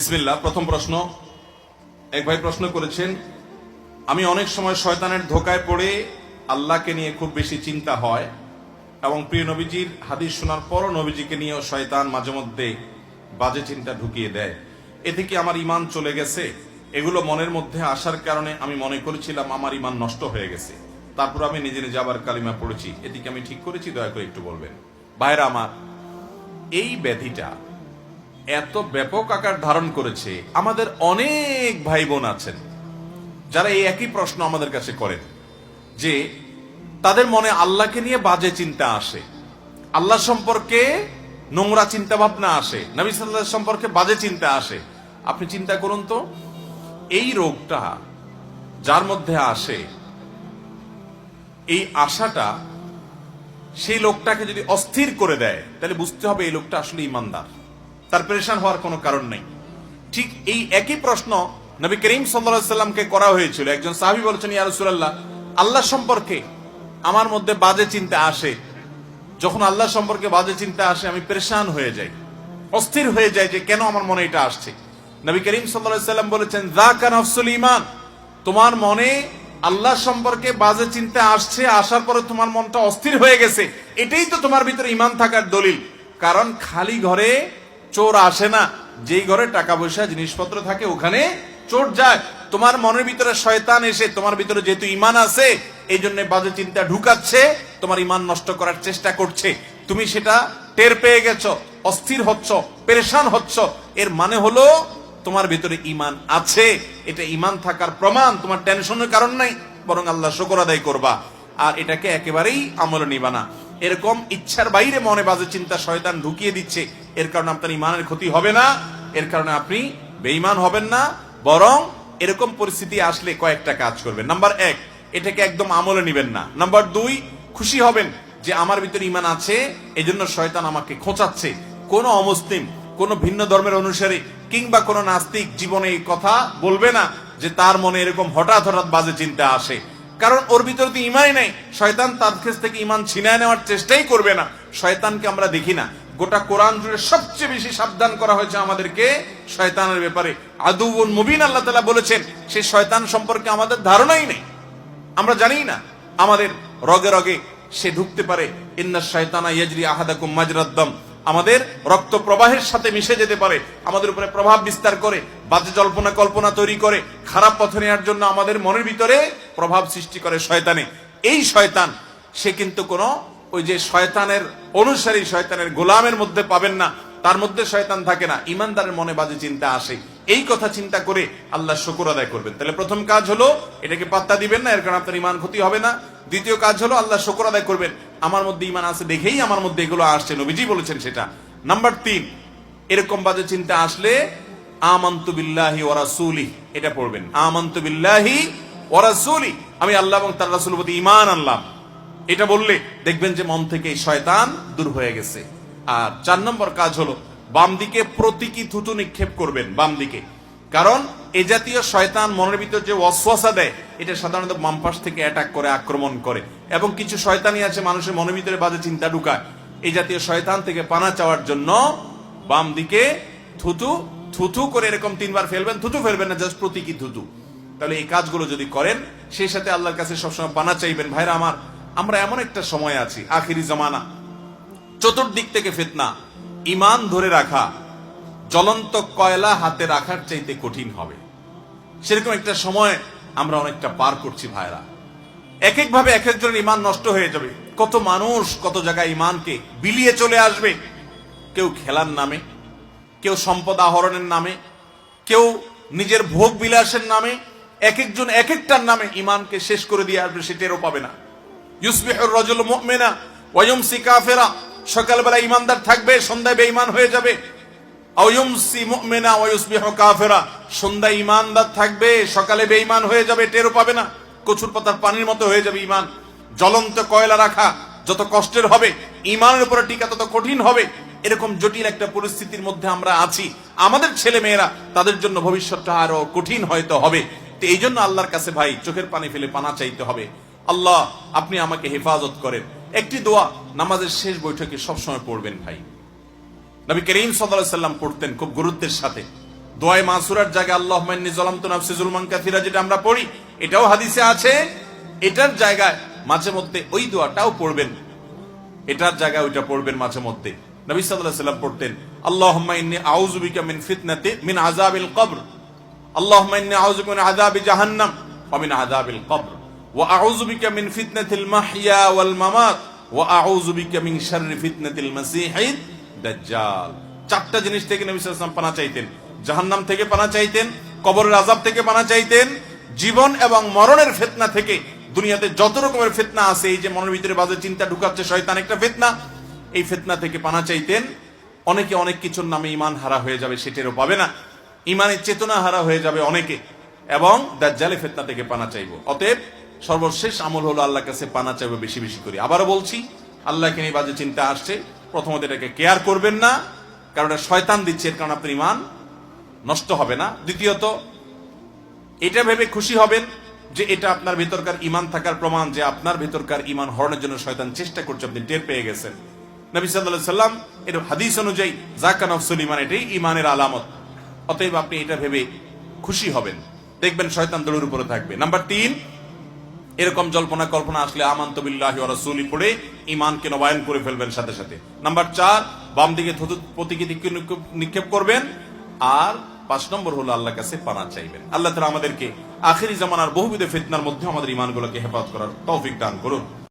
বিসমিল্লাহ। প্রথম প্রশ্ন, এক ভাই প্রশ্ন করেছেন, আমি অনেক সময় শয়তানের ধোকায় পড়ে আল্লাহকে নিয়ে খুব বেশি চিন্তা হয় এবং প্রিয় নবীজির হাদিস শোনার পরও নবীজিকে নিয়েও শয়তান মাঝে মধ্যে বাজে চিন্তা ঢুকিয়ে দেয়। এতে কি আমার ঈমান চলে গেছে? এগুলো মনের মধ্যে আসার কারণে আমি মনে করেছিলাম আমার ঈমান নষ্ট হয়ে গেছে, তারপর আমি নিজে নিজে আবার কালিমা পড়েছি, এদিকে আমি ঠিক করেছি? দয়া করে একটু বলবেন। ভাইরা আমার, এই ব্যাধিটা এত ব্যাপক আকার ধারণ করেছে, আমাদের অনেক ভাই বোন আছেন যারা এই একই প্রশ্ন আমাদের কাছে করেন যে তাদের মনে আল্লাহকে নিয়ে বাজে চিন্তা আসে, আল্লাহ সম্পর্কে নোংরা চিন্তা ভাবনা আসে, নবী সাল্লাল্লাহু আলাইহি সম্পর্কে বাজে চিন্তা আসে। আপনি চিন্তা করুন তো, এই রোগটা যার মধ্যে আসে, এই আশাটা সেই লোকটাকে যদি অস্থির করে দেয়, তাহলে বুঝতে হবে এই লোকটা আসলে ঈমানদার, তার পেরেশান হওয়ার কোনো কারণ নেই। ঠিক এই একই প্রশ্ন নবী করিম সাল্লাল্লাহু আলাইহি সাল্লামকে করা হয়েছিল। একজন সাহাবী বলেছেন, ইয়া রাসূলুল্লাহ, আল্লাহ সম্পর্কে আমার মধ্যে বাজে চিন্তা আসে, যখন আল্লাহ সম্পর্কে বাজে চিন্তা আসে আমি পেরেশান হয়ে যাই, অস্থির হয়ে যাই যে কেন আমার মনে এটা আসছে। নবী করিম সাল্লাল্লাহু আলাইহি সাল্লাম বলেছেন, যাকা নাফসুল ঈমান, তোমার মনে আল্লাহ সম্পর্কে বাজে চিন্তা আসছে, আসার পরে তোমার মনটা অস্থির হয়ে গেছে, এটাই তো তোমার ভিতরে ঈমান থাকার দলিল। কারণ খালি ঘরে চোর আসে না, যেই ঘরে টাকা পয়সা জিনিসপত্র থাকে ওখানে চোর যায়। তোমার মনের ভিতরে শয়তান এসে তোমার ভিতরে যেহেতু ঈমান আছে, এই জন্য বাজে চিন্তা ঢুকাচ্ছে, তোমার ঈমান নষ্ট করার চেষ্টা করছে। তুমি সেটা টের পেয়ে গেছো, অস্থির হচ্ছ, পেরেশান হচ্ছ, এর মানে হলো তোমার ভিতরে ঈমান আছে। এটা ঈমান থাকার প্রমাণ, তোমার টেনশনের কারণ নাই, বরং আল্লাহ শুকর আদায় করবা আর এটাকে একেবারেই আমলে নিবা না। এরকম ইচ্ছার বাইরে মনে বাজে চিন্তা শয়তান ঢুকিয়ে দিচ্ছে, এর কারণে আপনার ঈমানের ক্ষতি হবে না, এর কারণে আপনি বেঈমান হবেন না, বরং এরকম পরিস্থিতি আসলে কয়েকটা কাজ করবেন। নাম্বার 1, এটাকে একদম আমলে নিবেন না। নাম্বার 2, খুশি হবেন যে আমার ভিতরে ঈমান আছে, এজন্য শয়তান আমাকে খোঁচাচ্ছে। কোন অমুসলিম, কোন ভিন্ন ধর্মের অনুসারী কিংবা কোন নাস্তিক জীবনে এই কথা বলবে না যে তার মনে এরকম হঠাৎ হঠাৎ বাজে চিন্তা আসে, কারণ ওর ভিতরে তো ঈমানই নাই। শয়তান তার কাছ থেকে ঈমান ছিনায় নেওয়ার চেষ্টাই করবে না। শয়তানকে আমরা দেখি না, গোটা কোরআন জুড়ে সবচেয়ে বেশি সাবধান করা হয়েছে আমাদেরকে শয়তানের ব্যাপারে। আদুউন মুবিন আল্লাহ তাআলা বলেছেন, সেই শয়তান সম্পর্কে আমাদের ধারণাই নেই, আমরা জানি না, আমাদের রগে রগে সে ঢুকতে পারে। ইন্নাশ শায়তানা ইয়াজরি আহাদাকুম মাজরাদ দাম, আমাদের রক্ত প্রবাহের সাথে মিশে যেতে পারে, আমাদের উপরে প্রভাব বিস্তার করে, বাজে জল্পনা কল্পনা তৈরি করে, খারাপ পথে নেওয়ার জন্য আমাদের মনের ভিতরে প্রভাব সৃষ্টি করে শয়তানে। এই শয়তান সে কিন্তু কোনো ওই যে শয়তানের অনুসারী, শয়তানের গোলামের মধ্যে পাবেন না, তার মধ্যে শয়তান থাকে না। ঈমানদারের মনে বাজে চিন্তা আসে, এই কথা চিন্তা করে আল্লাহ শুকর আদায় করবেন। তাহলে প্রথম কাজ হলো এটাকে পাত্তা দিবেন না, এর কারণে আপনার ঈমান ক্ষতি হবে না। দ্বিতীয় কাজ হলো আল্লাহ শুকর আদায় করবেন, আমার মধ্যে ঈমান আছে দেখেই আমার মধ্যে এগুলো আসছে, নবীজি বলেছেন সেটা। নাম্বার 3, এরকম বাজে চিন্তা আসলে আমানতু বিল্লাহি ওয়া রাসূলিহি, এটা পড়বেন, আমানতু বিল্লাহি ওয়া রাসূলিহি, আমি আল্লাহ এবং তার রাসূলের প্রতি ঈমান আনলাম। এটা বললে দেখবেন যে মন থেকে এই শয়তান দূর হয়ে গেছে। আর 4 নম্বর কাজ হলো বাম দিকে প্রতীকী থুতু নিক্ষেপ করবেন, বাম দিকে। কারণ এই জাতীয় শয়তান মনের ভিতর যে ওয়াসওয়াসা দেয়, এটা সাধারণত বাম পাশ থেকে অ্যাটাক করে, আক্রমণ করে। এবং কিছু শয়তানি আছে মানুষের মনের ভিতরে বাজে চিন্তা ঢুকায়। এই জাতীয় শয়তান থেকে পানা চাওয়ার জন্য বাম দিকে থুতু থুতু করে এরকম 3 বার ফেলবেন, থুতু ফেলবেন না, জাস্ট প্রতীকী থুতু। তাহলে এই কাজগুলো যদি করেন, সেই সাথে আল্লাহর কাছে সবসময় পানা চাইবেন। ভাইরা আমার, আমরা এমন একটা সময় আছি, আখিরি জামানা, চতুর্দিক থেকে ফিতনা, ঈমান ধরে রাখা জ্বলন্ত কয়লা হাতে রাখার চাইতে কঠিন হবে। সেরকম একটা সময় আমরা অনেকটা পার করছি ভাইরা। এক এক ভাবে এক একজনের ঈমান নষ্ট হয়ে যাবে। কত মানুষ কত জায়গায় ঈমানকে বিলিয়ে চলে আসবে, কেউ খেলার নামে, কেউ সম্পদ আহরণের নামে, কেউ নিজের ভোগ বিলাসের নামে, এক একজন এক একটার নামে ঈমানকে শেষ করে দিয়ে আসবে, সে টেরও পাবে না। ইউসবিহুর রাজুলু মুমিনা ওয়া ইউমসি কাফিরা, সকালবেলা ঈমানদার থাকবে, সন্ধ্যায় বেঈমান হয়ে যাবে। আও ইউমসি মুমিনা ওয়া ইউসবিহু কাফিরা, সন্ধ্যায় ঈমানদার থাকবে, সকালে বেঈমান হয়ে যাবে, টেরও পাবে না। কচুর পাতার পানির মতো হয়ে যাবে ঈমান। জ্বলন্ত কয়লা রাখা যত কষ্টের হবে, ঈমানের উপরে টিকা তত কঠিন হবে। এরকম জটিল একটা পরিস্থিতির মধ্যে আমরা আছি। আমাদের ছেলে মেয়েরা, তাদের জন্য ভবিষ্যৎটা আরো কঠিন হয়তো হবে। তো এই জন্য আল্লাহর কাছে ভাই চোখের পানি ফেলে পানা চাইতে হবে, আল্লাহ আপনি আমাকে হেফাজত করেন। একটি দোয়া নামাজের শেষ বৈঠকে সবসময় পড়বেন ভাই। নবী করিম সাল্লাল্লাহু আলাইহি সাল্লাম পড়তেন খুব গুরুত্বের সাথে। দোয়ায়ে মাসুরার জায়গায় আল্লাহুম্মা ইন্নী যালামতু নাফসি যুলমান কাসীরা যেটা আমরা পড়ি, এটাও হাদিসে আছে। এটার জায়গায় মাঝে মধ্যে ওই দোয়াটাও পড়বেন, এটার জায়গায় ওইটা পড়বেন মাঝে মধ্যে। নবী সাল্লাল্লাহু আলাইহি ওয়াসাল্লাম পড়তেন আল্লাহুম্মা ইন্নী আউযু বিকা মিন আযাবিল কবর, আল্লাহুম্মা ইন্নী আউযু বিকা মিন আযাবি জাহান্নাম ওয়া মিন আযাবিল কবর ওয়া আউযু বিকা মিন ফিতনাতিল মাহইয়া ওয়াল মামাত ওয়া আউযু বিকা মিন শাররি ফিতনাতিল মাসীহিদ দাজ্জাল। চারটা জিনিস থেকে নবী সাল্লাল্লাহু আলাইহি ওয়াসাল্লাম পানা চাইতেন। জাহান্নাম থেকে পানা চাইতেন, কবরের আযাব থেকে পানা চাইতেন, জীবন এবং মরণের ফিতনা থেকে। দুনিয়াতে যত রকমের ফিতনা আছে, এই যে মনের ভিতরে বাজে চিন্তা ঢুকাচ্ছে শয়তান একটা ফিতনা, এই ফিতনা থেকে পানা চাইতেন। অনেকে অনেক কিছুর নামে ঈমান হারা হয়ে যাবে, সেটারও পাবে না, ঈমানের চেতনা হারা হয়ে যাবে অনেকে, এবং দাজ্জালের ফিতনা থেকে পানা চাইবো। অতএব সর্বশেষ আমল হলো আল্লাহর কাছে পানা চাইবো বেশি বেশি করে। আবারও বলছি, আল্লাহকে নিয়ে বাজে চিন্তা আসছে, প্রথমত এটাকে কেয়ার করবেন না, কারণ এটা শয়তান দিচ্ছে, এর কারণে আপনার ঈমান নষ্ট হবে না। দ্বিতীয়ত, এটা ভেবে খুশি হবেন যে এটা আপনার ভেতরকার ঈমান থাকার প্রমাণ, যে আপনার ভেতরকার ঈমান হরণের জন্য শয়তান চেষ্টা করছে, আপনি টের পেয়ে গেছেন। নবী সাল্লাল্লাহু আলাইহি সাল্লাম এর হাদিস অনুযায়ী যাকা নফসুল ঈমান, এটাই ঈমানের আলামত। অতএব আপনি এটা ভেবে খুশি হবেন, দেখবেন শয়তান দৌড়ের উপরে থাকবে। নাম্বার 3, এরকম জল্পনা কল্পনা আসলে আমানতু বিল্লাহি ওয়া রাসূলি পড়ে ঈমানকে নবায়ন করে ফেলবেন সাথে সাথে। নাম্বার 4, বাম দিকে থুতু প্রতীকী দিকে নিক্ষেপ করবেন। আর 5 নম্বর হলো আল্লাহর কাছে পানা চাইবেন। আল্লাহ তাআলা আমাদেরকে আখিরি জামানার বহুবিধ ফিতনার মধ্যে আমাদের ঈমানগুলোকে হেফাজত করার তৌফিক দান করুন।